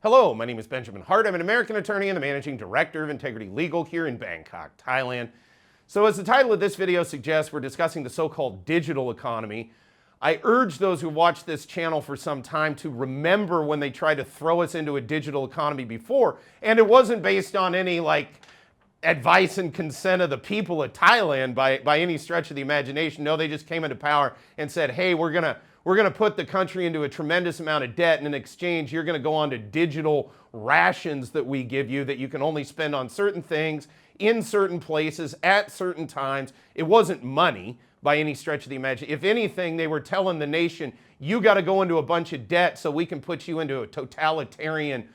Hello, my name is Benjamin Hart. I'm an American attorney and the managing director of Integrity Legal here in Bangkok, Thailand. So as the title of this video suggests, we're discussing the so-called digital economy. I urge those who watch this channel for some time to remember when they tried to throw us into a digital economy before, and it wasn't based on any advice and consent of the people of Thailand by any stretch of the imagination. No, they just came into power and said, hey, we're gonna put the country into a tremendous amount of debt, and in exchange, you're gonna go on to digital rations that we give you that you can only spend on certain things, in certain places, at certain times. It wasn't money by any stretch of the imagination. If anything, they were telling the nation, you gotta go into a bunch of debt so we can put you into a totalitarian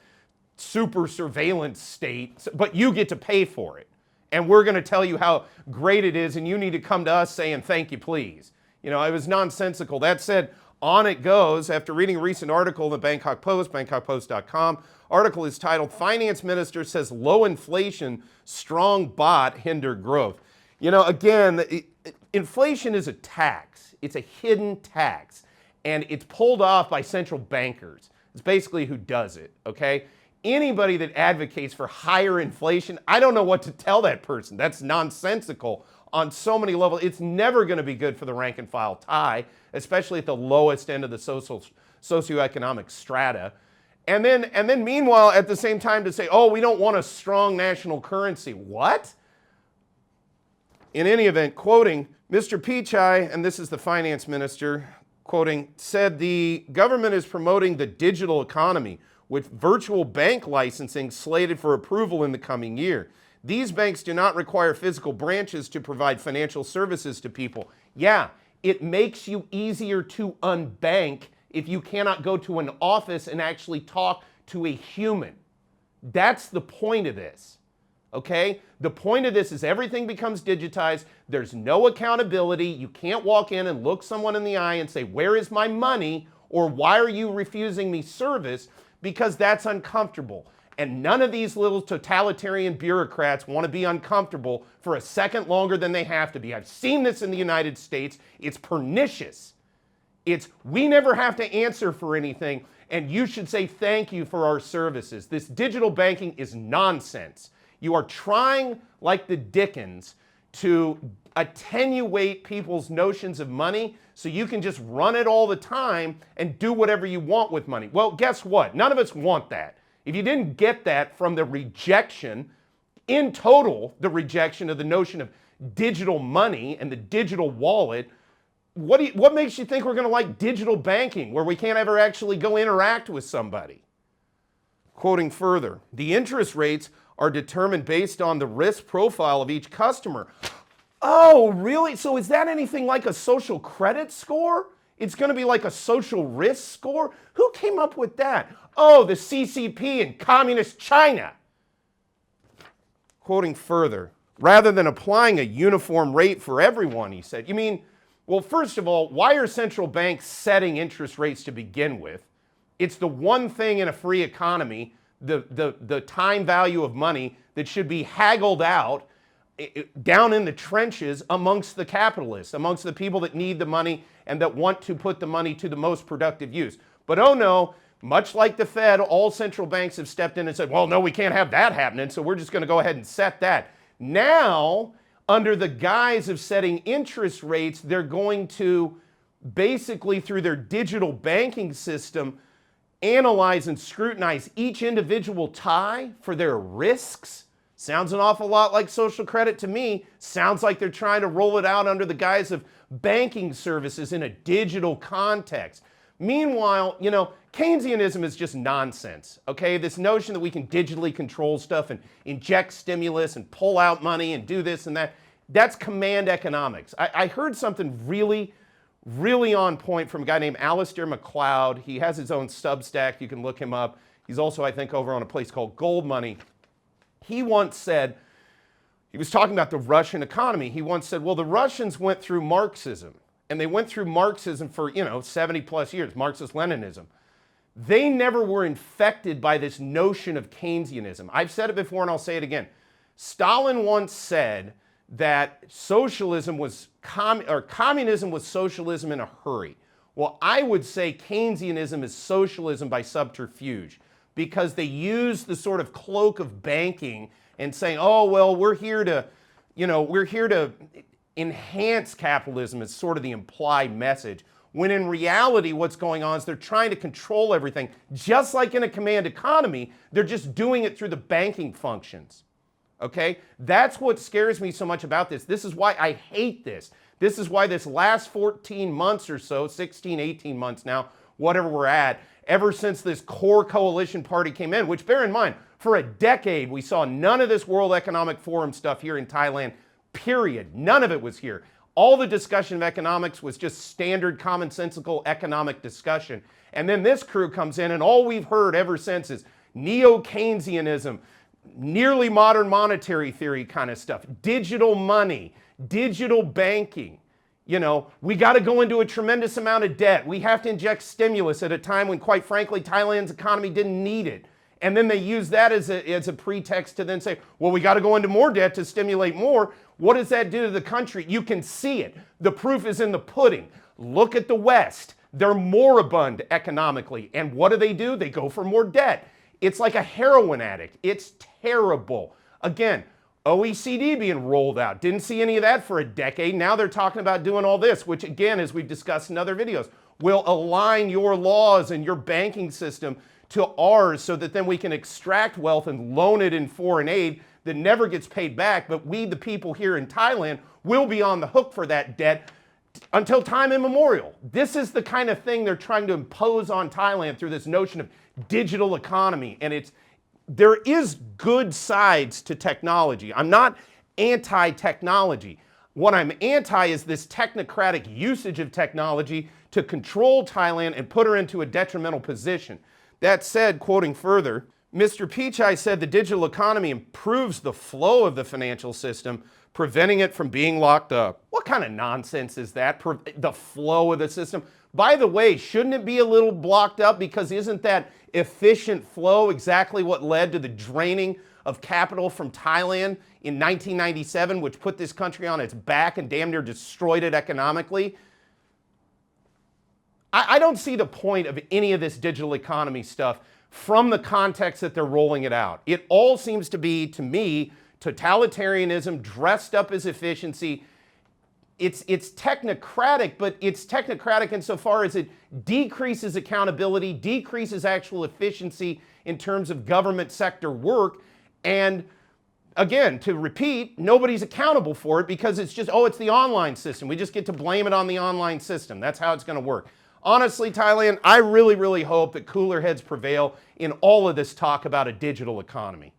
super surveillance state, but you get to pay for it. And we're gonna tell you how great it is, and you need to come to us saying, thank you, please. You know, it was nonsensical. That said, on it goes. After reading a recent article in the Bangkok Post, bangkokpost.com, article is titled, Finance Minister Says Low Inflation, Strong Baht Hinder Growth. You know, again, inflation is a tax. It's a hidden tax, and it's pulled off by central bankers. It's basically who does it, okay? Anybody that advocates for higher inflation, I don't know what to tell that person. That's nonsensical on so many levels. It's never going to be good for the rank and file Thai, especially at the lowest end of the socioeconomic strata. And then meanwhile, at the same time to say, oh, we don't want a strong national currency. What? In any event, quoting Mr. Pichai, and this is the finance minister, quoting, said the government is promoting the digital economy with virtual bank licensing slated for approval in the coming year. These banks do not require physical branches to provide financial services to people. Yeah, it makes you easier to unbank if you cannot go to an office and actually talk to a human. That's the point of this, okay? The point of this is everything becomes digitized. There's no accountability. You can't walk in and look someone in the eye and say, where is my money? Or why are you refusing me service? Because that's uncomfortable. And none of these little totalitarian bureaucrats want to be uncomfortable for a second longer than they have to be. I've seen this in the United States. It's pernicious. It's, we never have to answer for anything, and you should say thank you for our services. This digital banking is nonsense. You are trying, like the Dickens, to attenuate people's notions of money so you can just run it all the time and do whatever you want with money. Well, guess what? None of us want that. If you didn't get that from the rejection, in total, the rejection of the notion of digital money and the digital wallet, what makes you think we're going to like digital banking where we can't ever actually go interact with somebody? Quoting further, the interest rates are determined based on the risk profile of each customer. Oh, really? So is that anything like a social credit score? It's going to be like a social risk score? Who came up with that? Oh, the CCP in communist China. Quoting further, rather than applying a uniform rate for everyone, he said, you mean, well, first of all, why are central banks setting interest rates to begin with? It's the one thing in a free economy, the time value of money, that should be haggled out down in the trenches amongst the capitalists, amongst the people that need the money and that want to put the money to the most productive use. But oh no, much like the Fed, all central banks have stepped in and said, well, no, we can't have that happening, so we're just going to go ahead and set that. Now, under the guise of setting interest rates, they're going to basically, through their digital banking system, analyze and scrutinize each individual Thai for their risks. Sounds an awful lot like social credit to me. Sounds like they're trying to roll it out under the guise of banking services in a digital context. Meanwhile, you know, Keynesianism is just nonsense, okay? This notion that we can digitally control stuff and inject stimulus and pull out money and do this and that, that's command economics. I heard something really on point from a guy named Alistair MacLeod. He has his own Substack. You can look him up. He's also, I think, over on a place called Gold Money. He once said, he was talking about the Russian economy. He once said, well, the Russians went through Marxism, and they went through Marxism for, 70 plus years, Marxist-Leninism. They never were infected by this notion of Keynesianism. I've said it before and I'll say it again. Stalin once said that socialism was, communism was socialism in a hurry. Well, I would say Keynesianism is socialism by subterfuge. because they use the sort of cloak of banking and saying, oh, well, we're here to enhance capitalism is sort of the implied message. When in reality, what's going on is they're trying to control everything. Just like in a command economy, they're just doing it through the banking functions. Okay? That's what scares me so much about this. This is why I hate this. This is why this last 14 months or so, 16, 18 months now, whatever we're at, ever since this core coalition party came in, which bear in mind, for a decade, we saw none of this World Economic Forum stuff here in Thailand, period. None of it was here. All the discussion of economics was just standard commonsensical economic discussion. And then this crew comes in and all we've heard ever since is neo-Keynesianism, nearly modern monetary theory kind of stuff, digital money, digital banking. You know, we got to go into a tremendous amount of debt. We have to inject stimulus at a time when, quite frankly, Thailand's economy didn't need it. And then they use that as a pretext to then say, well, we got to go into more debt to stimulate more. What does that do to the country? You can see it. The proof is in the pudding. Look at the West. They're moribund economically. And what do? They go for more debt. It's like a heroin addict. It's terrible. Again, OECD being rolled out. Didn't see any of that for a decade. Now they're talking about doing all this, which again, as we've discussed in other videos, will align your laws and your banking system to ours so that then we can extract wealth and loan it in foreign aid that never gets paid back. But we, the people here in Thailand, will be on the hook for that debt until time immemorial. This is the kind of thing they're trying to impose on Thailand through this notion of digital economy. And there is good sides to technology. I'm not anti-technology. What I'm anti is this technocratic usage of technology to control Thailand and put her into a detrimental position. That said, quoting further, Mr. Pichai said the digital economy improves the flow of the financial system, preventing it from being locked up. What kind of nonsense is that? The flow of the system? By the way, shouldn't it be a little blocked up? Because isn't that efficient flow exactly what led to the draining of capital from Thailand in 1997, which put this country on its back and damn near destroyed it economically? I don't see the point of any of this digital economy stuff from the context that they're rolling it out. It all seems to be, to me, totalitarianism dressed up as efficiency. It's technocratic, but it's technocratic insofar as it decreases accountability, decreases actual efficiency in terms of government sector work. And again, to repeat, nobody's accountable for it because it's just, oh, it's the online system. We just get to blame it on the online system. That's how it's going to work. Honestly, Thailand, I really, really hope that cooler heads prevail in all of this talk about a digital economy.